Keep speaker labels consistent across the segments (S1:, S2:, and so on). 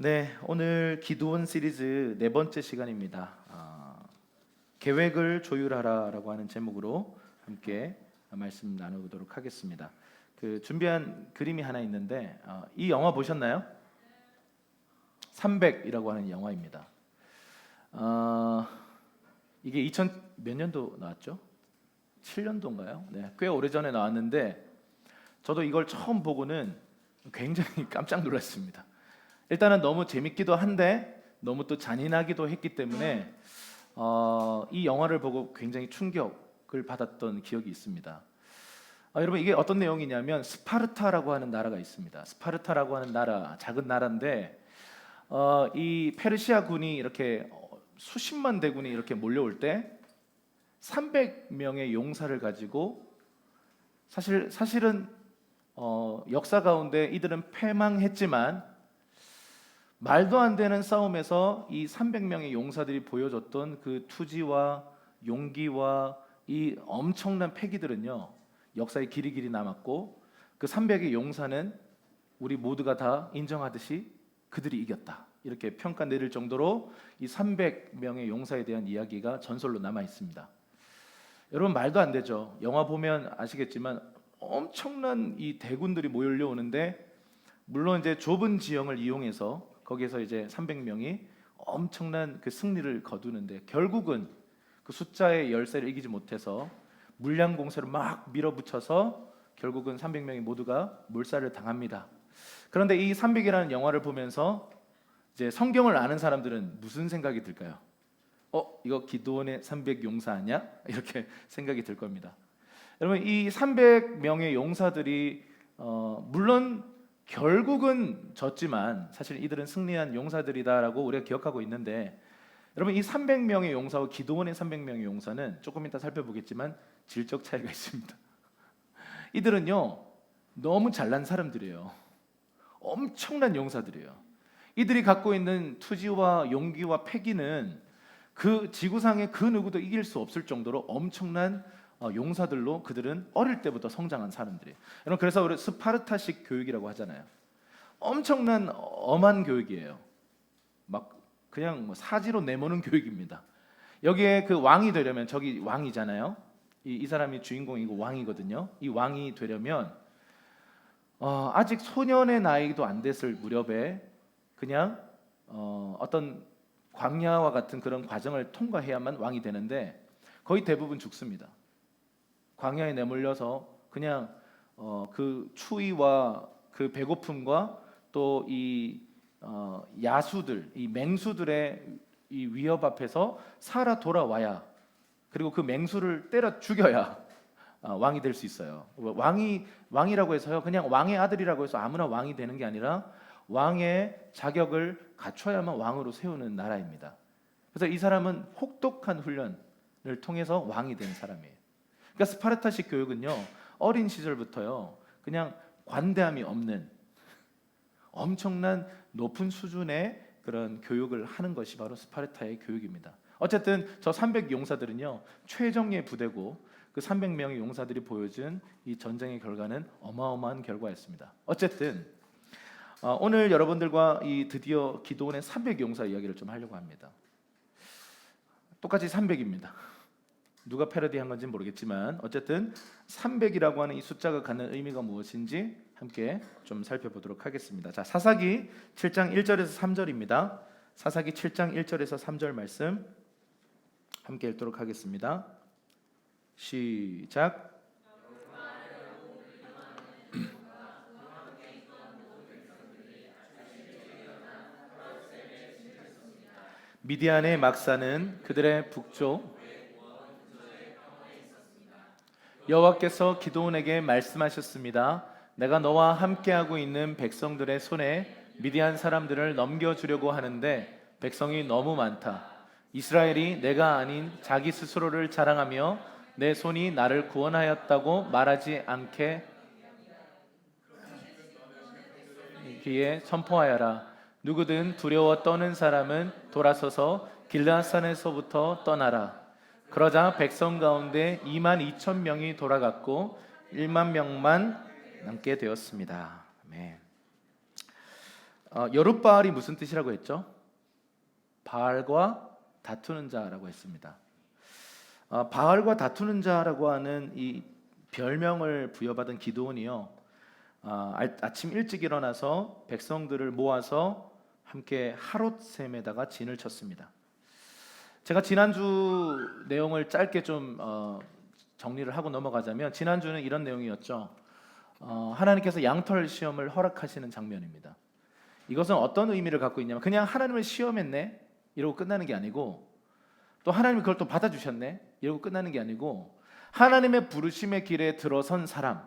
S1: 네, 오늘 기도원 시리즈 네 번째 시간입니다. 계획을 조율하라라고 하는 제목으로 함께 말씀 나누도록 하겠습니다. 준비한 그림이 하나 있는데 이 영화 보셨나요? 300이라고 하는 영화입니다. 이게 2000 몇 년도 나왔죠? 7년도인가요? 네, 꽤 오래전에 나왔는데 저도 이걸 처음 보고는 굉장히 깜짝 놀랐습니다. 일단은 너무 재밌기도 한데 너무 또 잔인하기도 했기 때문에 이 영화를 보고 굉장히 충격을 받았던 기억이 있습니다. 여러분, 이게 어떤 내용이냐면 스파르타라고 하는 나라가 있습니다. 스파르타라고 하는 나라, 작은 나라인데 이 페르시아 군이 이렇게 수십만 대군이 이렇게 몰려올 때 300명의 용사를 가지고 사실은 역사 가운데 이들은 패망했지만 말도 안 되는 싸움에서 이 300명의 용사들이 보여줬던 그 투지와 용기와 이 엄청난 패기들은요, 역사에 길이 남았고, 그 300의 용사는 우리 모두가 다 인정하듯이 그들이 이겼다, 이렇게 평가 내릴 정도로 이 300명의 용사에 대한 이야기가 전설로 남아 있습니다. 여러분, 말도 안 되죠. 영화 보면 아시겠지만 엄청난 이 대군들이 몰려오는데, 물론 이제 좁은 지형을 이용해서 거기에서 이제 300명이 엄청난 그 승리를 거두는데, 결국은 그 숫자의 열세를 이기지 못해서 물량 공세를 막 밀어붙여서 결국은 300명이 모두가 몰살을 당합니다. 그런데 이 300이라는 영화를 보면서 이제 성경을 아는 사람들은 무슨 생각이 들까요? 이거 기드온의 300 용사 아니야? 이렇게 생각이 들 겁니다. 여러분, 이 300명의 용사들이 물론 결국은 졌지만 사실 이들은 승리한 용사들이다라고 우리가 기억하고 있는데, 여러분, 이 300명의 용사와 기드온의 300명의 용사는 조금 이따 살펴보겠지만 질적 차이가 있습니다. 이들은요, 너무 잘난 사람들이에요. 엄청난 용사들이에요. 이들이 갖고 있는 투지와 용기와 패기는 그 지구상의 그 누구도 이길 수 없을 정도로 엄청난 용사들로 그들은 어릴 때부터 성장한 사람들이에요. 여러분, 그래서 우리 스파르타식 교육이라고 하잖아요. 엄청난 엄한 교육이에요. 막 그냥 사지로 내모는 교육입니다. 여기에 그 왕이 되려면, 저기 왕이잖아요. 이 사람이 주인공이고 왕이거든요. 이 왕이 되려면 아직 소년의 나이도 안 됐을 무렵에 그냥 어떤 광야와 같은 그런 과정을 통과해야만 왕이 되는데 거의 대부분 죽습니다. 광야에 내몰려서 그냥 그 추위와 그 배고픔과 또 이 야수들, 이 맹수들의 이 위협 앞에서 살아 돌아와야, 그리고 그 맹수를 때려 죽여야 왕이 될 수 있어요. 왕이라고 해서요, 그냥 왕의 아들이라고 해서 아무나 왕이 되는 게 아니라 왕의 자격을 갖춰야만 왕으로 세우는 나라입니다. 그래서 이 사람은 혹독한 훈련을 통해서 왕이 된 사람이에요. 그러니까 스파르타식 교육은요, 어린 시절부터요 그냥 관대함이 없는 엄청난 높은 수준의 그런 교육을 하는 것이 바로 스파르타의 교육입니다. 어쨌든 저 300 용사들은요 최정예 부대고, 그 300명의 용사들이 보여준 이 전쟁의 결과는 어마어마한 결과였습니다. 어쨌든 오늘 여러분들과 이 드디어 기드온의 300 용사 이야기를 좀 하려고 합니다. 똑같이 300입니다. 누가 패러디한 건지 모르겠지만 어쨌든 300이라고 하는 이 숫자가 갖는 의미가 무엇인지 함께 좀 살펴보도록 하겠습니다. 자, 사사기 7장 1절에서 3절입니다. 사사기 7장 1절에서 3절 말씀 함께 읽도록 하겠습니다. 시작. 미디안의 막사는 그들의 북쪽, 여호와께서 기드온에게 말씀하셨습니다. 내가 너와 함께하고 있는 백성들의 손에 미디안 사람들을 넘겨주려고 하는데 백성이 너무 많다. 이스라엘이 내가 아닌 자기 스스로를 자랑하며 내 손이 나를 구원하였다고 말하지 않게 귀에 선포하여라. 누구든 두려워 떠는 사람은 돌아서서 길르앗산에서부터 떠나라. 그러자 백성 가운데 22,000명이 돌아갔고 1만 명만 남게 되었습니다. 아멘. 여룻바알이 무슨 뜻이라고 했죠? 바알과 다투는 자라고 했습니다. 바알과 다투는 자라고 하는 이 별명을 부여받은 기드온이요, 아침 일찍 일어나서 백성들을 모아서 함께 하롯샘에다가 진을 쳤습니다. 제가 지난주 내용을 짧게 좀 정리를 하고 넘어가자면, 지난주는 이런 내용이었죠. 하나님께서 양털 시험을 허락하시는 장면입니다. 이것은 어떤 의미를 갖고 있냐면, 그냥 하나님을 시험했네 이러고 끝나는 게 아니고, 또 하나님이 그걸 또 받아주셨네 이러고 끝나는 게 아니고, 하나님의 부르심의 길에 들어선 사람,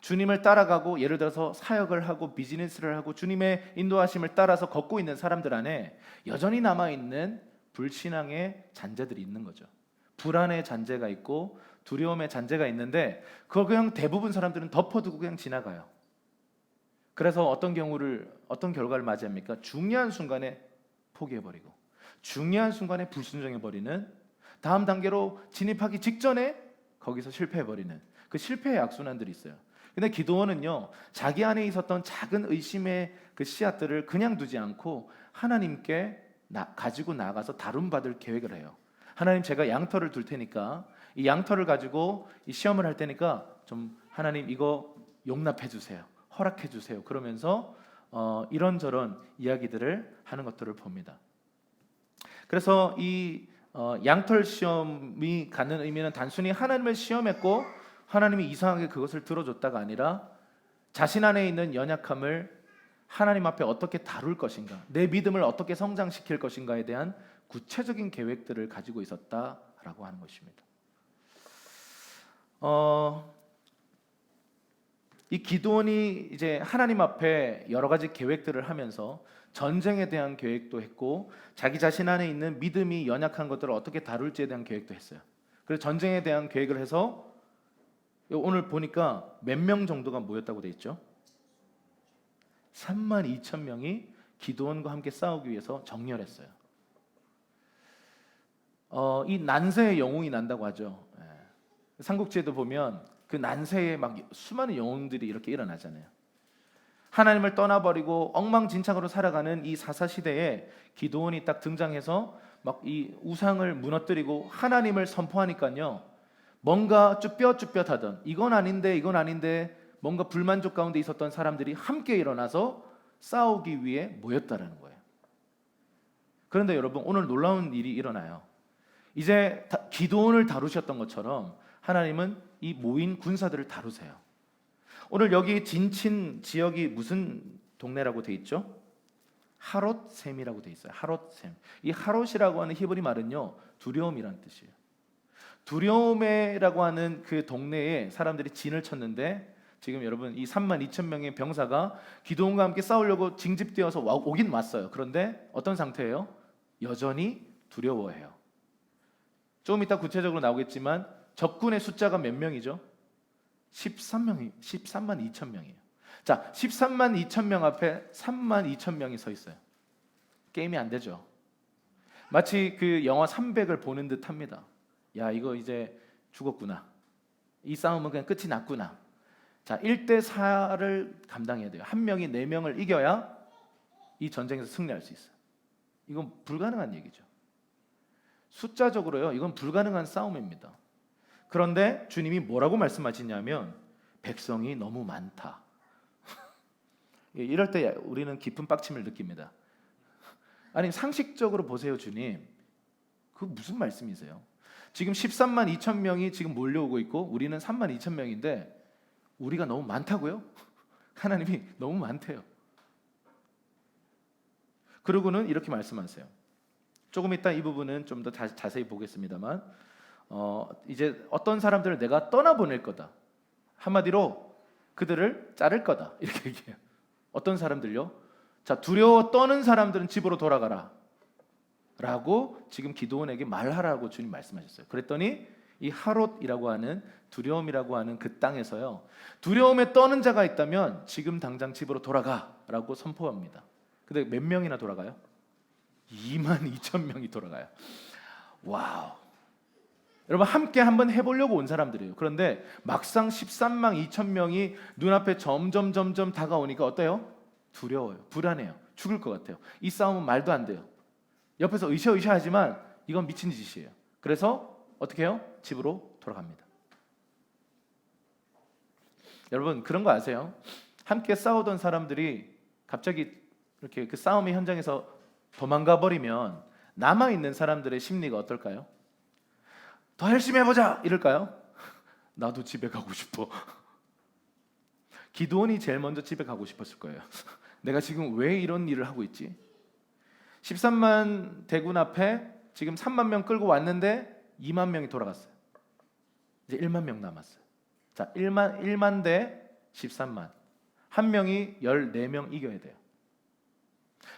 S1: 주님을 따라가고 예를 들어서 사역을 하고 비즈니스를 하고 주님의 인도하심을 따라서 걷고 있는 사람들 안에 여전히 남아있는 불신앙의 잔재들이 있는 거죠. 불안의 잔재가 있고 두려움의 잔재가 있는데, 그걸 그냥 대부분 사람들은 덮어두고 그냥 지나가요. 그래서 어떤 결과를 맞이합니까? 중요한 순간에 포기해버리고, 중요한 순간에 불순종해버리는, 다음 단계로 진입하기 직전에 거기서 실패해버리는 그 실패의 악순환들이 있어요. 근데 기드온은요, 자기 안에 있었던 작은 의심의 그 씨앗들을 그냥 두지 않고 하나님께 가지고 나가서 다룸받을 계획을 해요. 하나님, 제가 양털을 둘 테니까 이 양털을 가지고 이 시험을 할 테니까 좀 하나님 이거 용납해 주세요, 허락해 주세요. 그러면서 이런저런 이야기들을 하는 것들을 봅니다. 그래서 이 양털 시험이 갖는 의미는 단순히 하나님을 시험했고 하나님이 이상하게 그것을 들어줬다가 아니라, 자신 안에 있는 연약함을 하나님 앞에 어떻게 다룰 것인가, 내 믿음을 어떻게 성장시킬 것인가에 대한 구체적인 계획들을 가지고 있었다라고 하는 것입니다. 이 기드온이 이제 하나님 앞에 여러 가지 계획들을 하면서 전쟁에 대한 계획도 했고, 자기 자신 안에 있는 믿음이 연약한 것들을 어떻게 다룰지에 대한 계획도 했어요. 그래서 전쟁에 대한 계획을 해서 오늘 보니까 몇 명 정도가 모였다고 돼 있죠? 32,000명이 기드온과 함께 싸우기 위해서 정렬했어요. 이 난세의 영웅이 난다고 하죠. 삼국지에도 보면 그 난세에 막 수많은 영웅들이 이렇게 일어나잖아요. 하나님을 떠나버리고 엉망진창으로 살아가는 이 사사 시대에 기드온이 딱 등장해서 막 이 우상을 무너뜨리고 하나님을 선포하니까요, 뭔가 쭈뼛쭈뼛하던, 이건 아닌데 뭔가 불만족 가운데 있었던 사람들이 함께 일어나서 싸우기 위해 모였다라는 거예요. 그런데 여러분, 오늘 놀라운 일이 일어나요. 이제 기드온을 다루셨던 것처럼 하나님은 이 모인 군사들을 다루세요. 오늘 여기 진친 지역이 무슨 동네라고 돼 있죠? 하롯샘이라고 돼 있어요. 하롯샘. 이 하롯이라고 하는 히브리 말은요, 두려움이라는 뜻이에요. 두려움이라고 하는 그 동네에 사람들이 진을 쳤는데, 지금 여러분 이 32,000명의 병사가 기드온과 함께 싸우려고 징집되어서 오긴 왔어요. 그런데 어떤 상태예요? 여전히 두려워해요. 조금 이따 구체적으로 나오겠지만 적군의 숫자가 몇 명이죠? 13만 2천 명이에요. 자, 13만 2천 명 앞에 3만 2천 명이 서 있어요. 게임이 안 되죠. 마치 그 영화 300을 보는 듯 합니다. 야, 이거 이제 죽었구나. 이 싸움은 그냥 끝이 났구나. 자, 1대 4를 감당해야 돼요. 한 명이 4명을 이겨야 이 전쟁에서 승리할 수 있어요. 이건 불가능한 얘기죠. 숫자적으로요, 이건 불가능한 싸움입니다. 그런데 주님이 뭐라고 말씀하시냐면, 백성이 너무 많다. 이럴 때 우리는 깊은 빡침을 느낍니다. 아니, 상식적으로 보세요. 주님, 그 무슨 말씀이세요? 지금 13만 2천 명이 지금 몰려오고 있고 우리는 3만 2천 명인데 우리가 너무 많다고요? 하나님이 너무 많대요. 그러고는 이렇게 말씀하세요. 조금 이따 이 부분은 좀 더 자세히 보겠습니다만, 이제 어떤 사람들을 내가 떠나보낼 거다. 한마디로 그들을 자를 거다. 이렇게 얘기해요. 어떤 사람들요? 자, 두려워 떠는 사람들은 집으로 돌아가라 라고 지금 기드온에게 말하라고 주님 말씀하셨어요. 그랬더니 이 하롯이라고 하는, 두려움이라고 하는 그 땅에서요, 두려움에 떠는 자가 있다면 지금 당장 집으로 돌아가라고 선포합니다. 근데 몇 명이나 돌아가요? 2만 2천 명이 돌아가요. 와우. 여러분, 함께 한번 해보려고 온 사람들이에요. 그런데 막상 13만 2천 명이 눈앞에 점점 다가오니까 어때요? 두려워요. 불안해요. 죽을 것 같아요. 이 싸움은 말도 안 돼요. 옆에서 으쌰으쌰 하지만 이건 미친 짓이에요. 그래서 어떻게 해요? 집으로 돌아갑니다. 여러분 그런 거 아세요? 함께 싸우던 사람들이 갑자기 이렇게 그 싸움의 현장에서 도망가 버리면 남아있는 사람들의 심리가 어떨까요? 더 열심히 해보자 이럴까요? 나도 집에 가고 싶어. 기드온이 제일 먼저 집에 가고 싶었을 거예요. 내가 지금 왜 이런 일을 하고 있지? 13만 대군 앞에 지금 3만 명 끌고 왔는데 2만 명이 돌아갔어요. 이제 1만 명 남았어요. 자, 1만 대 13만. 한 명이 14명 이겨야 돼요.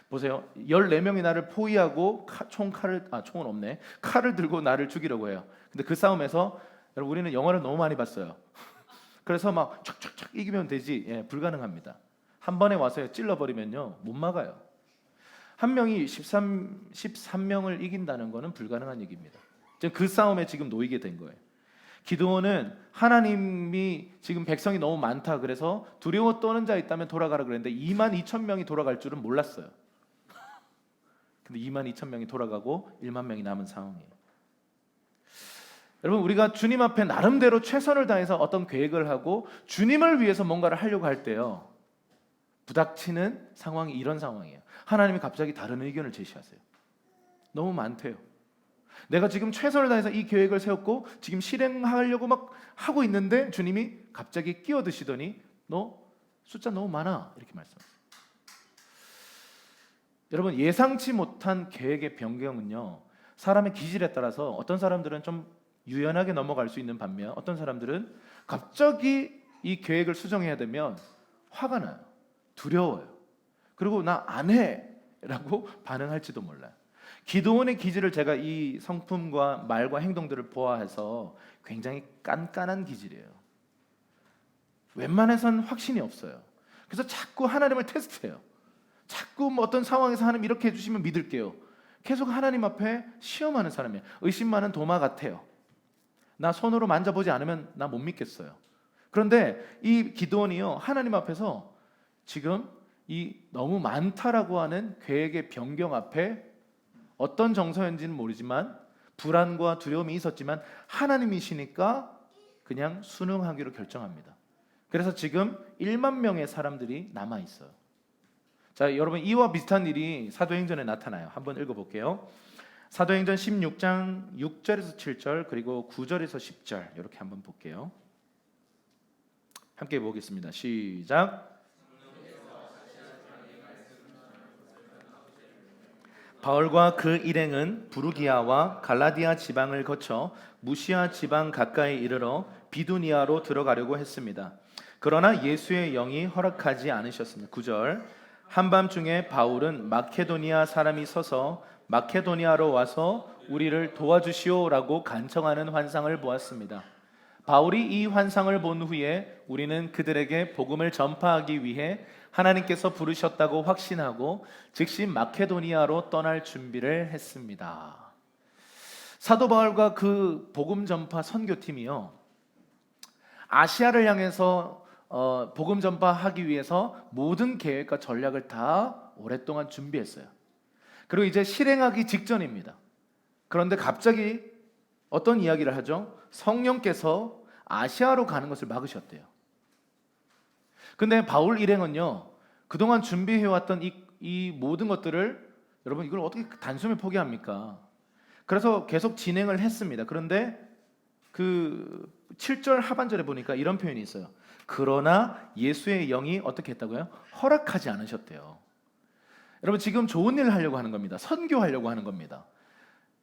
S1: 보세요. 14명이 나를 포위하고 총은 없네. 칼을 들고 나를 죽이려고 해요. 근데 그 싸움에서 여러분 우리는 영화를 너무 많이 봤어요. 그래서 막 촥촥촥 이기면 되지. 예, 불가능합니다. 한 번에 와서 찔러버리면요 못 막아요. 한 명이 13명을 이긴다는 것은 불가능한 얘기입니다. 그 싸움에 지금 놓이게 된 거예요. 기드온은 하나님이 지금 백성이 너무 많다 그래서 두려워 떠는 자 있다면 돌아가라 그랬는데 2만 2천 명이 돌아갈 줄은 몰랐어요. 근데 2만 2천 명이 돌아가고 1만 명이 남은 상황이에요. 여러분 우리가 주님 앞에 나름대로 최선을 다해서 어떤 계획을 하고 주님을 위해서 뭔가를 하려고 할 때요 부닥치는 상황이 이런 상황이에요. 하나님이 갑자기 다른 의견을 제시하세요. 너무 많대요. 내가 지금 최선을 다해서 이 계획을 세웠고 지금 실행하려고 막 하고 있는데 주님이 갑자기 끼어드시더니 너 숫자 너무 많아 이렇게 말씀하세요. 여러분 예상치 못한 계획의 변경은요 사람의 기질에 따라서 어떤 사람들은 좀 유연하게 넘어갈 수 있는 반면 어떤 사람들은 갑자기 이 계획을 수정해야 되면 화가 나요. 두려워요. 그리고 나 안 해라고 반응할지도 몰라요. 기드온의 기질을 제가 이 성품과 말과 행동들을 보아해서 굉장히 깐깐한 기질이에요. 웬만해선 확신이 없어요. 그래서 자꾸 하나님을 테스트해요. 자꾸 뭐 어떤 상황에서 하나님 이렇게 해주시면 믿을게요. 계속 하나님 앞에 시험하는 사람이에요. 의심 많은 도마 같아요. 나 손으로 만져보지 않으면 나 못 믿겠어요. 그런데 이 기드온이요 하나님 앞에서 지금 이 너무 많다라고 하는 계획의 변경 앞에 어떤 정서인지는 모르지만 불안과 두려움이 있었지만 하나님이시니까 그냥 순응하기로 결정합니다. 그래서 지금 1만 명의 사람들이 남아 있어요. 자, 여러분 이와 비슷한 일이 사도행전에 나타나요. 한번 읽어볼게요. 사도행전 16장 6절에서 7절 그리고 9절에서 10절 이렇게 한번 볼게요. 함께 보겠습니다. 시작. 바울과 그 일행은 부르기아와 갈라디아 지방을 거쳐 무시아 지방 가까이 이르러 비두니아로 들어가려고 했습니다. 그러나 예수의 영이 허락하지 않으셨습니다. 9절. 한밤중에 바울은 마케도니아 사람이 서서 마케도니아로 와서 우리를 도와주시오라고 간청하는 환상을 보았습니다. 바울이 이 환상을 본 후에 우리는 그들에게 복음을 전파하기 위해 하나님께서 부르셨다고 확신하고 즉시 마케도니아로 떠날 준비를 했습니다. 사도 바울과 그 복음 전파 선교팀이요 아시아를 향해서 복음 전파하기 위해서 모든 계획과 전략을 다 오랫동안 준비했어요. 그리고 이제 실행하기 직전입니다. 그런데 갑자기 어떤 이야기를 하죠? 성령께서 아시아로 가는 것을 막으셨대요. 근데 바울 일행은요 그동안 준비해왔던 이 모든 것들을 여러분 이걸 어떻게 단숨에 포기합니까? 그래서 계속 진행을 했습니다. 그런데 그 7절 하반절에 보니까 이런 표현이 있어요. 그러나 예수의 영이 어떻게 했다고요? 허락하지 않으셨대요. 여러분 지금 좋은 일을 하려고 하는 겁니다. 선교하려고 하는 겁니다.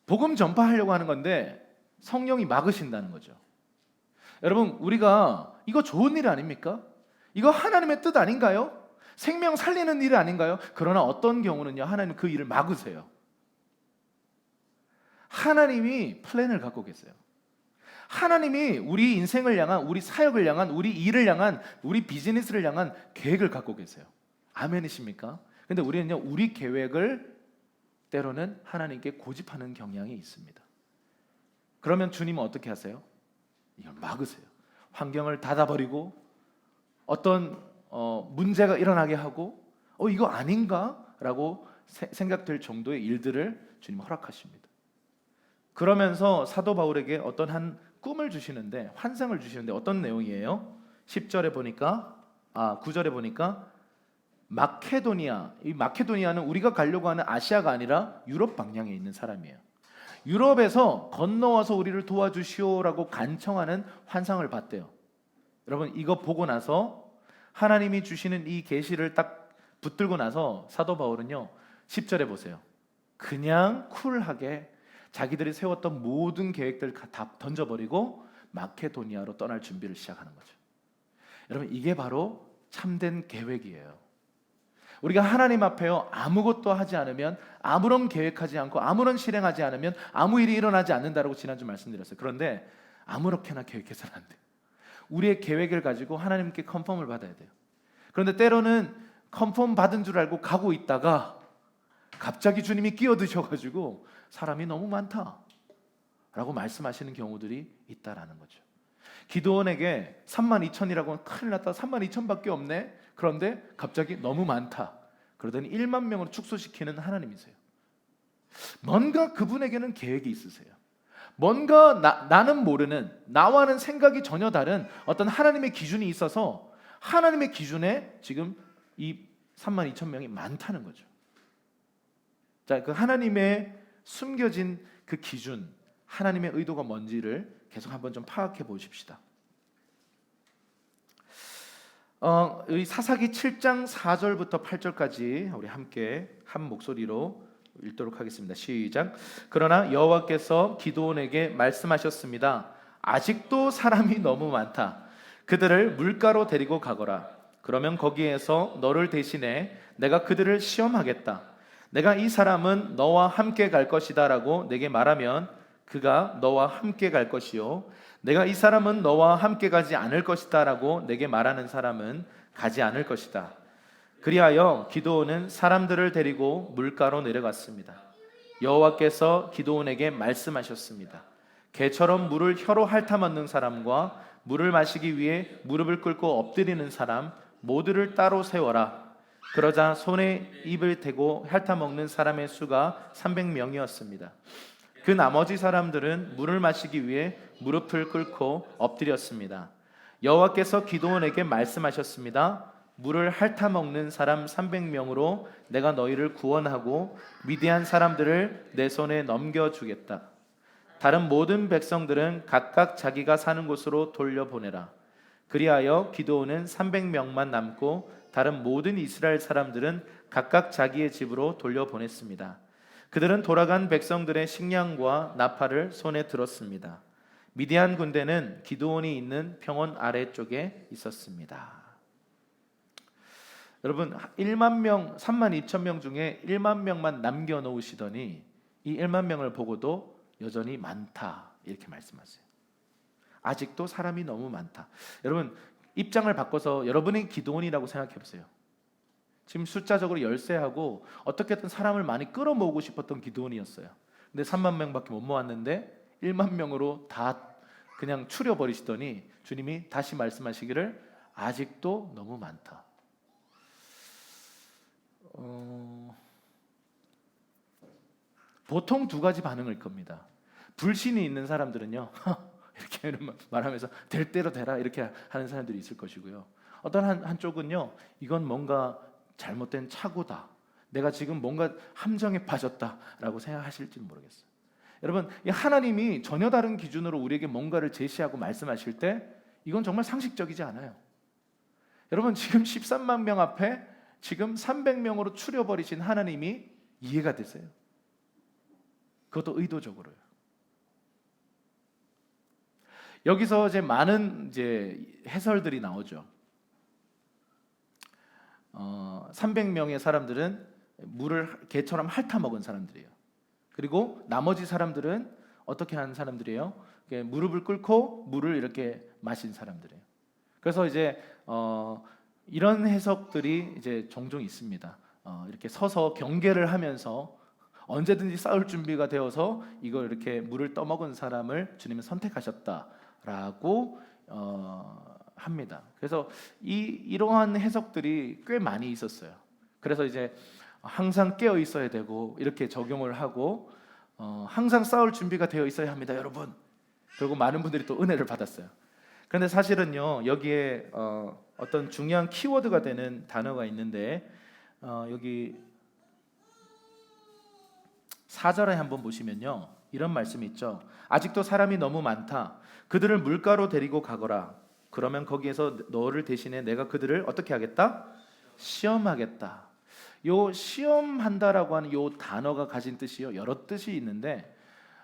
S1: 복음 전파하려고 하는 건데 성령이 막으신다는 거죠. 여러분 우리가 이거 좋은 일 아닙니까? 이거 하나님의 뜻 아닌가요? 생명 살리는 일 아닌가요? 그러나 어떤 경우는요 하나님 그 일을 막으세요. 하나님이 플랜을 갖고 계세요. 하나님이 우리 인생을 향한, 우리 사역을 향한, 우리 일을 향한, 우리 비즈니스를 향한 계획을 갖고 계세요. 아멘이십니까? 근데 우리는요 우리 계획을 때로는 하나님께 고집하는 경향이 있습니다. 그러면 주님은 어떻게 하세요? 이걸 막으세요. 환경을 닫아버리고 어떤 문제가 일어나게 하고 이거 아닌가? 라고 생각될 정도의 일들을 주님 허락하십니다. 그러면서 사도 바울에게 어떤 한 꿈을 주시는데, 환상을 주시는데 어떤 내용이에요? 10절에 보니까 9절에 보니까 마케도니아, 이 마케도니아는 우리가 가려고 하는 아시아가 아니라 유럽 방향에 있는 사람이에요. 유럽에서 건너와서 우리를 도와주시오라고 간청하는 환상을 봤대요. 여러분, 이거 보고 나서 하나님이 주시는 이 계시를 딱 붙들고 나서 사도 바울은요 10절에 보세요. 그냥 쿨하게 자기들이 세웠던 모든 계획들 다 던져버리고 마케도니아로 떠날 준비를 시작하는 거죠. 여러분, 이게 바로 참된 계획이에요. 우리가 하나님 앞에요 아무것도 하지 않으면, 아무런 계획하지 않고 아무런 실행하지 않으면 아무 일이 일어나지 않는다라고 지난주 말씀드렸어요. 그런데 아무렇게나 계획해서는 안 돼요. 우리의 계획을 가지고 하나님께 컨펌을 받아야 돼요. 그런데 때로는 컨펌 받은 줄 알고 가고 있다가 갑자기 주님이 끼어드셔가지고 사람이 너무 많다라고 말씀하시는 경우들이 있다라는 거죠. 기드온에게 32,000이라고 큰일 났다, 32,000밖에 없네. 그런데 갑자기 너무 많다. 그러더니 1만 명으로 축소시키는 하나님이세요. 뭔가 그분에게는 계획이 있으세요. 뭔가 나는 모르는, 나와는 생각이 전혀 다른 어떤 하나님의 기준이 있어서 하나님의 기준에 지금 이 32,000명이 많다는 거죠. 자, 그 하나님의 숨겨진 그 기준, 하나님의 의도가 뭔지를 계속 한번 좀 파악해 보십시다. 이 사사기 7장 4절부터 8절까지 우리 함께 한 목소리로 읽도록 하겠습니다. 시작. 그러나 여호와께서 기드온에게 말씀하셨습니다. 아직도 사람이 너무 많다. 그들을 물가로 데리고 가거라. 그러면 거기에서 너를 대신해 내가 그들을 시험하겠다. 내가 이 사람은 너와 함께 갈 것이다 라고 내게 말하면 그가 너와 함께 갈 것이요, 내가 이 사람은 너와 함께 가지 않을 것이다 라고 내게 말하는 사람은 가지 않을 것이다. 그리하여 기드온은 사람들을 데리고 물가로 내려갔습니다. 여호와께서 기드온에게 말씀하셨습니다. 개처럼 물을 혀로 핥아먹는 사람과 물을 마시기 위해 무릎을 꿇고 엎드리는 사람 모두를 따로 세워라. 그러자 손에 입을 대고 핥아먹는 사람의 수가 300명이었습니다. 그 나머지 사람들은 물을 마시기 위해 무릎을 꿇고 엎드렸습니다. 여호와께서 기드온에게 말씀하셨습니다. 물을 핥아먹는 사람 300명으로 내가 너희를 구원하고 미디안 사람들을 내 손에 넘겨주겠다. 다른 모든 백성들은 각각 자기가 사는 곳으로 돌려보내라. 그리하여 기드온은 300명만 남고 다른 모든 이스라엘 사람들은 각각 자기의 집으로 돌려보냈습니다. 그들은 돌아간 백성들의 식량과 나팔을 손에 들었습니다. 미디안 군대는 기드온이 있는 평원 아래쪽에 있었습니다. 여러분, 1만 명, 32,000명 중에 1만 명만 남겨놓으시더니 이 1만 명을 보고도 여전히 많다 이렇게 말씀하세요. 아직도 사람이 너무 많다. 여러분, 입장을 바꿔서 여러분이 기드온이라고 생각해 보세요. 지금 숫자적으로 열세하고 어떻게든 사람을 많이 끌어모으고 싶었던 기드온이었어요. 근데 3만 명밖에 못 모았는데 1만 명으로 다 그냥 추려버리시더니 주님이 다시 말씀하시기를 아직도 너무 많다. 보통 두 가지 반응일 겁니다. 불신이 있는 사람들은요 이렇게 말하면서 될 대로 되라 이렇게 하는 사람들이 있을 것이고요. 어떤 한쪽은요 이건 뭔가 잘못된 착오다, 내가 지금 뭔가 함정에 빠졌다라고 생각하실지는 모르겠어요. 여러분, 하나님이 전혀 다른 기준으로 우리에게 뭔가를 제시하고 말씀하실 때 이건 정말 상식적이지 않아요. 여러분, 지금 13만 명 앞에 지금 300명으로 추려버리신 하나님이 이해가 되세요? 그것도 의도적으로요. 여기서 이제 많은 해설들이 나오죠. 300명의 사람들은 물을 개처럼 핥아먹은 사람들이에요. 그리고 나머지 사람들은 어떻게 하는 사람들이에요? 무릎을 꿇고 물을 이렇게 마신 사람들이에요. 그래서 이제 이런 해석들이 이제 종종 있습니다. 이렇게 서서 경계를 하면서 언제든지 싸울 준비가 되어서 이걸 이렇게 물을 떠먹은 사람을 주님은 선택하셨다라고 합니다. 그래서 이러한 해석들이 꽤 많이 있었어요. 그래서 이제 항상 깨어 있어야 되고 이렇게 적용을 하고 항상 싸울 준비가 되어 있어야 합니다, 여러분. 그리고 많은 분들이 또 은혜를 받았어요. 그런데 사실은요, 여기에 어떤 중요한 키워드가 되는 단어가 있는데 여기 4절에 한번 보시면요, 이런 말씀이 있죠. 아직도 사람이 너무 많다. 그들을 물가로 데리고 가거라. 그러면 거기에서 너를 대신에 내가 그들을 어떻게 하겠다? 시험하겠다. 요 시험한다라고 하는 요 단어가 가진 뜻이요, 여러 뜻이 있는데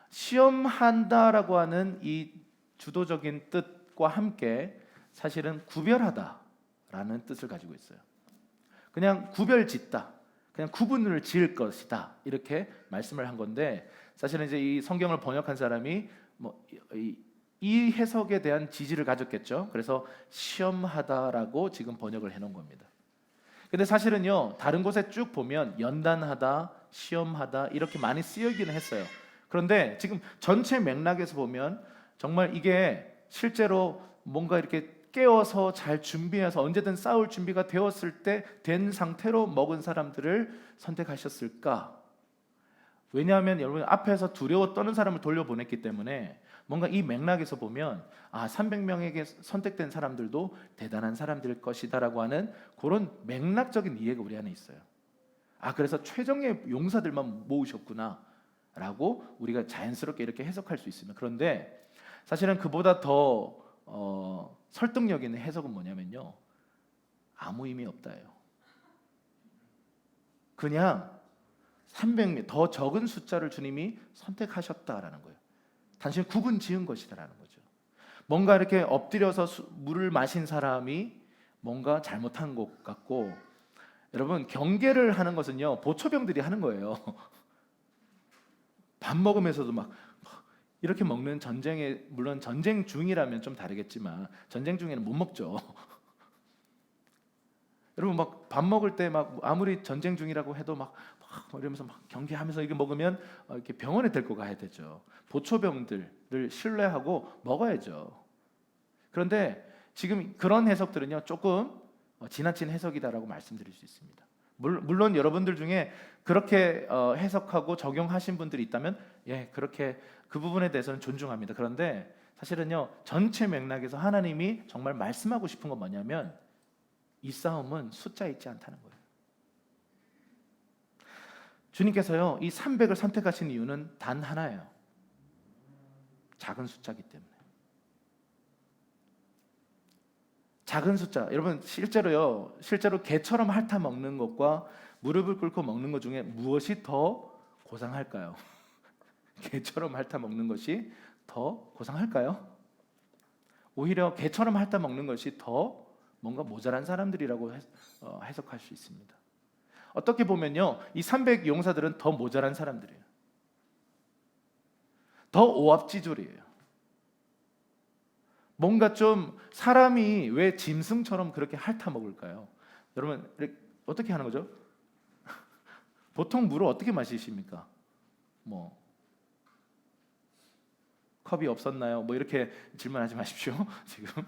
S1: 시험한다라고 하는 이 주도적인 뜻과 함께 사실은 구별하다라는 뜻을 가지고 있어요. 그냥 구별짓다, 그냥 구분을 지을 것이다, 이렇게 말씀을 한 건데, 사실은 이제 이 성경을 번역한 사람이 이 해석에 대한 지지를 가졌겠죠. 그래서 시험하다라고 지금 번역을 해놓은 겁니다. 근데 사실은요, 다른 곳에 쭉 보면 연단하다, 시험하다 이렇게 많이 쓰여지기는 했어요. 그런데 지금 전체 맥락에서 보면 정말 이게 실제로 뭔가 이렇게 깨어서 잘 준비해서 언제든 싸울 준비가 되었을 때 된 상태로 먹은 사람들을 선택하셨을까? 왜냐하면 여러분, 앞에서 두려워 떠는 사람을 돌려보냈기 때문에 뭔가 이 맥락에서 보면 300명에게 선택된 사람들도 대단한 사람들일 것이다라고 하는 그런 맥락적인 이해가 우리 안에 있어요. 그래서 최정예 용사들만 모으셨구나 라고 우리가 자연스럽게 이렇게 해석할 수 있습니다. 그런데 사실은 그보다 더 설득력 있는 해석은 뭐냐면요, 아무 의미 없다예요. 그냥 300명 더 적은 숫자를 주님이 선택하셨다라는 거예요. 단순히 구분 지은 것이다라는 거죠. 뭔가 이렇게 엎드려서 물을 마신 사람이 뭔가 잘못한 것 같고, 여러분, 경계를 하는 것은요, 보초병들이 하는 거예요. 밥 먹으면서도 막 이렇게 먹는 전쟁에, 물론 전쟁 중이라면 좀 다르겠지만 전쟁 중에는 못 먹죠. 여러분, 막 밥 먹을 때 막 아무리 전쟁 중이라고 해도 막 이러면서 막 경계하면서 이게 먹으면 이렇게 병원에 데리고 가야 되죠. 보초병들을 신뢰하고 먹어야죠. 그런데 지금 그런 해석들은요, 조금 지나친 해석이다라고 말씀드릴 수 있습니다. 물론 여러분들 중에 그렇게 해석하고 적용하신 분들이 있다면 그렇게 그 부분에 대해서는 존중합니다. 그런데 사실은요, 전체 맥락에서 하나님이 정말 말씀하고 싶은 건 뭐냐면 이 싸움은 숫자에 있지 않다는 거예요. 주님께서요, 이 300을 선택하신 이유는 단 하나예요. 작은 숫자이기 때문에. 작은 숫자, 여러분, 실제로 개처럼 핥아 먹는 것과 무릎을 꿇고 먹는 것 중에 무엇이 더 고상할까요? 개처럼 핥아 먹는 것이 더 고상할까요? 오히려 개처럼 핥아 먹는 것이 더 뭔가 모자란 사람들이라고 해석할 수 있습니다. 어떻게 보면요, 이 300 용사들은 더 모자란 사람들이에요. 더 오합지졸이에요. 뭔가 좀 사람이 왜 짐승처럼 그렇게 핥아 먹을까요? 여러분, 어떻게 하는 거죠? 보통 물을 어떻게 마시십니까? 컵이 없었나요? 이렇게 질문하지 마십시오. 지금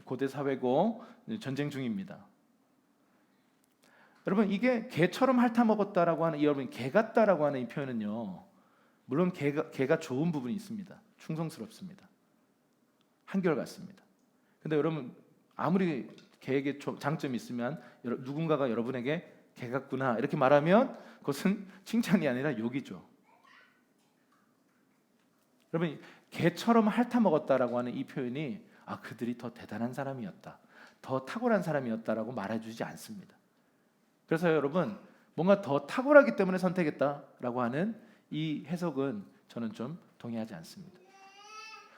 S1: 고대 사회고 전쟁 중입니다. 여러분, 이게 개처럼 핥아 먹었다라고 하는, 여러분, 개 같다라고 하는 이 표현은요, 물론 개가 좋은 부분이 있습니다. 충성스럽습니다. 한결같습니다. 근데 여러분, 아무리 개에게 장점이 있으면 누군가가 여러분에게 개 같구나 이렇게 말하면 그것은 칭찬이 아니라 욕이죠. 여러분, 개처럼 핥아 먹었다라고 하는 이 표현이 그들이 더 대단한 사람이었다, 더 탁월한 사람이었다라고 말해주지 않습니다. 그래서 여러분, 뭔가 더 탁월하기 때문에 선택했다라고 하는 이 해석은 저는 좀 동의하지 않습니다.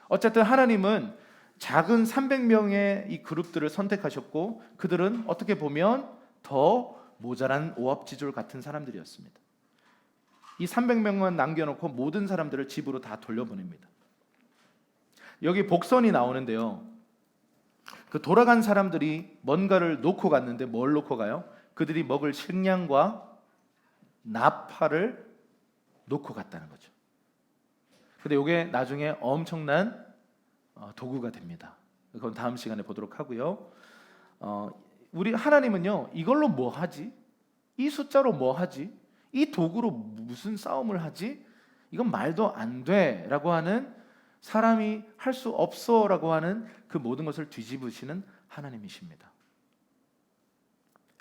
S1: 어쨌든 하나님은 작은 300명의 이 그룹들을 선택하셨고, 그들은 어떻게 보면 더 모자란 오합지졸 같은 사람들이었습니다. 이 300명만 남겨놓고 모든 사람들을 집으로 다 돌려보냅니다. 여기 복선이 나오는데요, 그 돌아간 사람들이 뭔가를 놓고 갔는데 뭘 놓고 가요? 그들이 먹을 식량과 나팔을 놓고 갔다는 거죠. 근데 이게 나중에 엄청난 도구가 됩니다. 그건 다음 시간에 보도록 하고요. 우리 하나님은요, 이걸로 뭐 하지? 이 숫자로 뭐 하지? 이 도구로 무슨 싸움을 하지? 이건 말도 안 돼라고 하는, 사람이 할 수 없어라고 하는 그 모든 것을 뒤집으시는 하나님이십니다.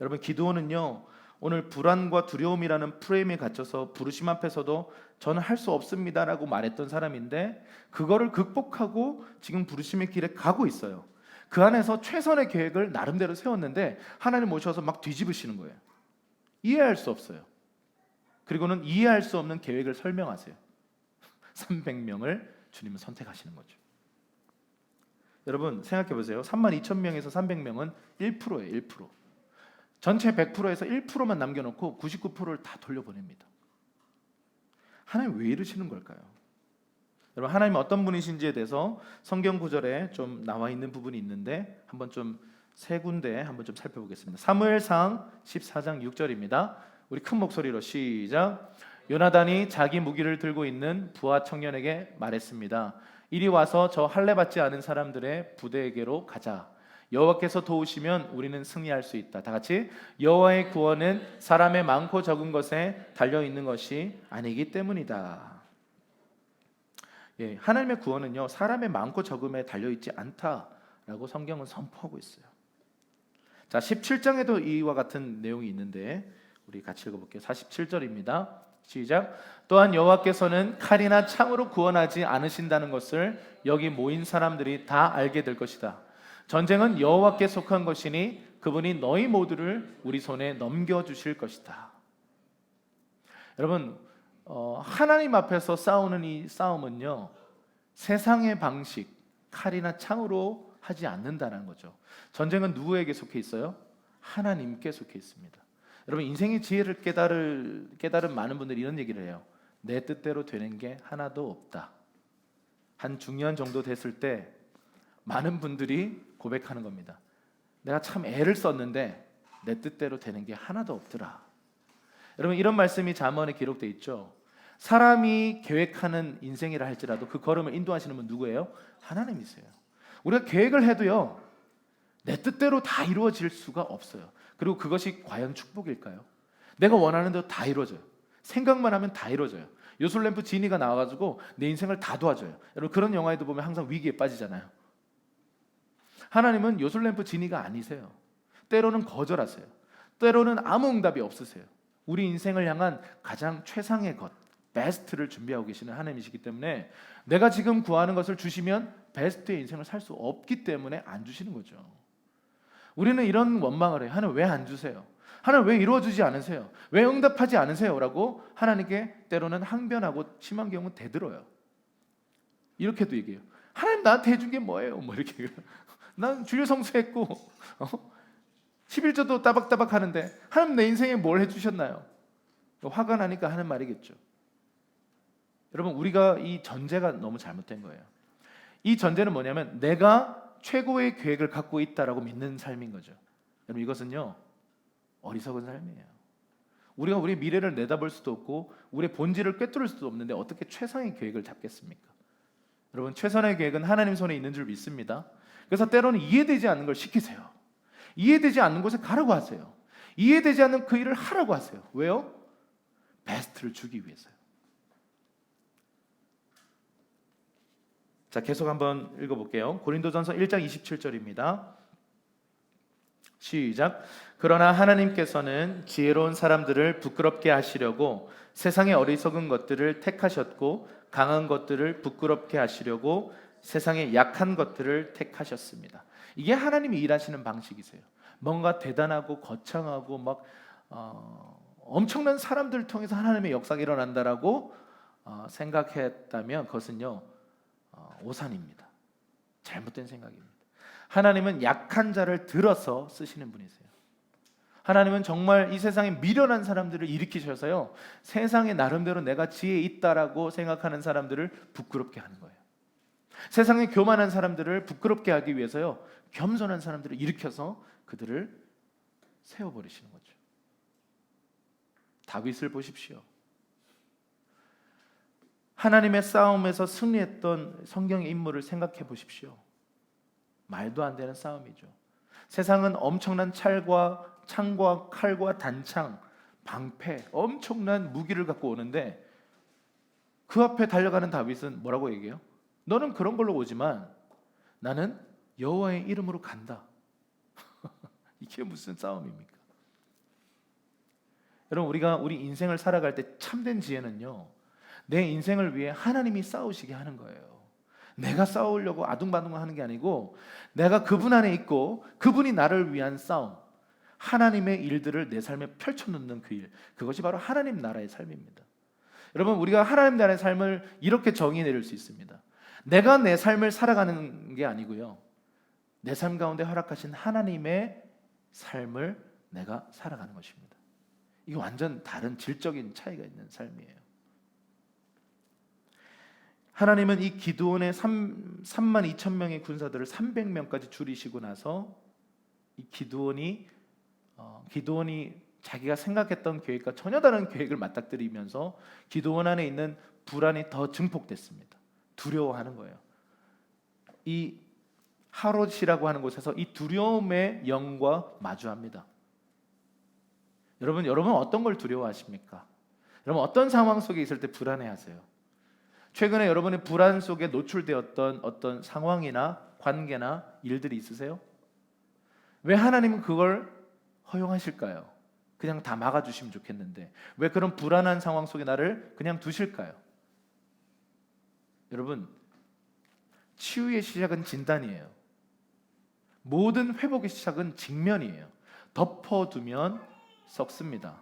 S1: 여러분, 기드온은요, 오늘 불안과 두려움이라는 프레임에 갇혀서 부르심 앞에서도 저는 할 수 없습니다라고 말했던 사람인데, 그거를 극복하고 지금 부르심의 길에 가고 있어요. 그 안에서 최선의 계획을 나름대로 세웠는데 하나님 오셔서 막 뒤집으시는 거예요. 이해할 수 없어요. 그리고는 이해할 수 없는 계획을 설명하세요. 300명을 주님은 선택하시는 거죠. 여러분 생각해 보세요. 32,000명에서 300명은 1%예요. 1%. 전체 100%에서 1%만 남겨놓고 99%를 다 돌려보냅니다. 하나님 왜 이러시는 걸까요? 여러분, 하나님 어떤 분이신지에 대해서 성경 구절에 좀 나와 있는 부분이 있는데 한번 좀 세 군데 한번 좀 살펴보겠습니다. 사무엘상 14장 6절입니다. 우리 큰 목소리로 시작. 요나단이 자기 무기를 들고 있는 부하 청년에게 말했습니다. 이리 와서 저 할례 받지 않은 사람들의 부대에게로 가자. 여호와께서 도우시면 우리는 승리할 수 있다. 다 같이. 여호와의 구원은 사람의 많고 적은 것에 달려 있는 것이 아니기 때문이다. 예, 하나님의 구원은요, 사람의 많고 적음에 달려 있지 않다라고 성경은 선포하고 있어요. 자, 17장에도 이와 같은 내용이 있는데 우리 같이 읽어볼게요. 47절입니다. 시작. 또한 여호와께서는 칼이나 창으로 구원하지 않으신다는 것을 여기 모인 사람들이 다 알게 될 것이다. 전쟁은 여호와께 속한 것이니 그분이 너희 모두를 우리 손에 넘겨주실 것이다. 여러분, 하나님 앞에서 싸우는 이 싸움은요, 세상의 방식, 칼이나 창으로 하지 않는다는 거죠. 전쟁은 누구에게 속해 있어요? 하나님께 속해 있습니다. 여러분, 인생의 지혜를 깨달은 많은 분들이 이런 얘기를 해요. 내 뜻대로 되는 게 하나도 없다. 한 중년 정도 됐을 때 많은 분들이 고백하는 겁니다. 내가 참 애를 썼는데 내 뜻대로 되는 게 하나도 없더라. 여러분, 이런 말씀이 잠언에 기록되어 있죠. 사람이 계획하는 인생이라 할지라도 그 걸음을 인도하시는 분 누구예요? 하나님이세요. 우리가 계획을 해도요, 내 뜻대로 다 이루어질 수가 없어요. 그리고 그것이 과연 축복일까요? 내가 원하는 대로 다 이루어져요. 생각만 하면 다 이루어져요. 요술램프 지니가 나와가지고 내 인생을 다 도와줘요. 여러분, 그런 영화에도 보면 항상 위기에 빠지잖아요. 하나님은 요술램프 지니가 아니세요. 때로는 거절하세요. 때로는 아무 응답이 없으세요. 우리 인생을 향한 가장 최상의 것, 베스트를 준비하고 계시는 하나님이시기 때문에 내가 지금 구하는 것을 주시면 베스트의 인생을 살 수 없기 때문에 안 주시는 거죠. 우리는 이런 원망을 해요. 하나님 왜 안 주세요? 하나님 왜 이루어주지 않으세요? 왜 응답하지 않으세요? 라고 하나님께 때로는 항변하고 심한 경우는 대들어요. 이렇게도 얘기해요. 하나님 나한테 해준 게 뭐예요? 뭐 이렇게. 난 주일 성수했고 11조도 따박따박 하는데 하나님 내 인생에 뭘 해주셨나요? 화가 나니까 하는 말이겠죠. 여러분, 우리가 이 전제가 너무 잘못된 거예요. 이 전제는 뭐냐면 내가 최고의 계획을 갖고 있다라고 믿는 삶인 거죠. 여러분, 이것은요 어리석은 삶이에요. 우리가 우리 미래를 내다볼 수도 없고 우리의 본질을 꿰뚫을 수도 없는데 어떻게 최상의 계획을 잡겠습니까? 여러분, 최선의 계획은 하나님 손에 있는 줄 믿습니다. 그래서 때로는 이해되지 않는 걸 시키세요. 이해되지 않는 곳에 가라고 하세요. 이해되지 않는 그 일을 하라고 하세요. 왜요? 베스트를 주기 위해서요. 자, 계속 한번 읽어볼게요. 고린도전서 1장 27절입니다. 시작. 그러나 하나님께서는 지혜로운 사람들을 부끄럽게 하시려고 세상의 어리석은 것들을 택하셨고 강한 것들을 부끄럽게 하시려고 세상의 약한 것들을 택하셨습니다. 이게 하나님이 일하시는 방식이세요. 뭔가 대단하고 거창하고 막 엄청난 사람들을 통해서 하나님의 역사가 일어난다라고 생각했다면 그것은요 오산입니다. 잘못된 생각입니다. 하나님은 약한 자를 들어서 쓰시는 분이세요. 하나님은 정말 이 세상에 미련한 사람들을 일으키셔서요 세상에 나름대로 내가 지혜 있다라고 생각하는 사람들을 부끄럽게 하는 거예요. 세상에 교만한 사람들을 부끄럽게 하기 위해서요 겸손한 사람들을 일으켜서 그들을 세워버리시는 거죠. 다윗을 보십시오. 하나님의 싸움에서 승리했던 성경의 인물을 생각해 보십시오. 말도 안 되는 싸움이죠. 세상은 엄청난 창과 칼과 단창, 방패, 엄청난 무기를 갖고 오는데 그 앞에 달려가는 다윗은 뭐라고 얘기해요? 너는 그런 걸로 오지만 나는 여호와의 이름으로 간다. 이게 무슨 싸움입니까? 여러분, 우리가 우리 인생을 살아갈 때 참된 지혜는요, 내 인생을 위해 하나님이 싸우시게 하는 거예요. 내가 싸우려고 아둥바둥하는 게 아니고 내가 그분 안에 있고 그분이 나를 위한 싸움, 하나님의 일들을 내 삶에 펼쳐놓는 그 일, 그것이 바로 하나님 나라의 삶입니다. 여러분, 우리가 하나님 나라의 삶을 이렇게 정의 내릴 수 있습니다. 내가 내 삶을 살아가는 게 아니고요, 내 삶 가운데 허락하신 하나님의 삶을 내가 살아가는 것입니다. 이게 완전 다른 질적인 차이가 있는 삶이에요. 하나님은 이 기드온의 3만 2천 명의 군사들을 300명까지 줄이시고 나서 이 기드온이 자기가 생각했던 계획과 전혀 다른 계획을 맞닥뜨리면서 기드온 안에 있는 불안이 더 증폭됐습니다. 두려워하는 거예요. 이 하롯이라고 하는 곳에서 이 두려움의 영과 마주합니다. 여러분 어떤 걸 두려워하십니까? 여러분 어떤 상황 속에 있을 때 불안해하세요? 최근에 여러분의 불안 속에 노출되었던 어떤 상황이나 관계나 일들이 있으세요? 왜 하나님은 그걸 허용하실까요? 그냥 다 막아주시면 좋겠는데 왜 그런 불안한 상황 속에 나를 그냥 두실까요? 여러분, 치유의 시작은 진단이에요. 모든 회복의 시작은 직면이에요. 덮어두면 썩습니다.